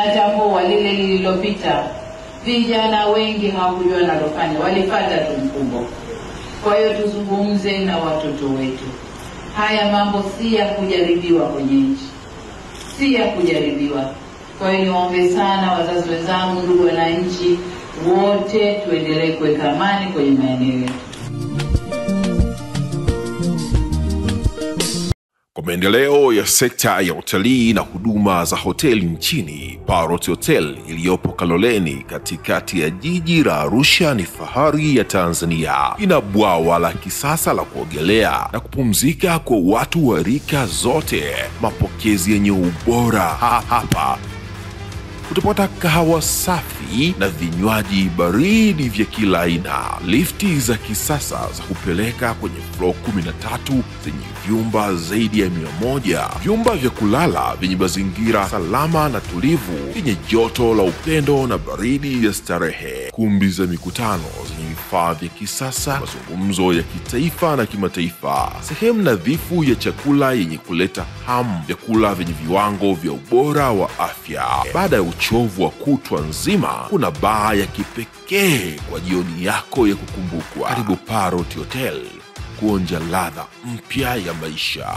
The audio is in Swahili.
Natambua lile lililopita, vijana wengi hawakujua nalofanya, walifuata tu mkumbo. Kwa hiyo tuzungumze na watoto wetu. Haya mambo si ya kujaribiwa kwenye nchi, si ya kujaribiwa. Kwa hiyo niwaombe sana wazazi wenzangu, ndugu wananchi wote, tuendelee kuweka amani kwenye maeneo yetu. Kwa maendeleo ya sekta ya utalii na huduma za hoteli nchini, Parrot Hotel iliyopo Kaloleni katikati ya jiji la Arusha ni fahari ya Tanzania. Ina bwawa la kisasa la kuogelea na kupumzika kwa watu wa rika zote, mapokezi yenye ubora. Hapa utapata kahawa safi na vinywaji baridi vya kila aina, lifti za kisasa za kupeleka kwenye floor 13 zenye vyumba zaidi ya 100, vyumba vya kulala vyenye mazingira salama na tulivu, vyenye joto la upendo na baridi ya starehe, kumbi za mikutano zenye vifaa vya kisasa, mazungumzo ya kitaifa na kimataifa, sehemu nadhifu ya chakula yenye kuleta hamu, vyakula vyenye viwango vya ubora wa afya. Baada ya uchovu wa kutwa nzima, kuna baa ya kipekee kwa jioni yako ya kukumbukwa. Karibu Parrot Hotel kuonja ladha mpya ya maisha.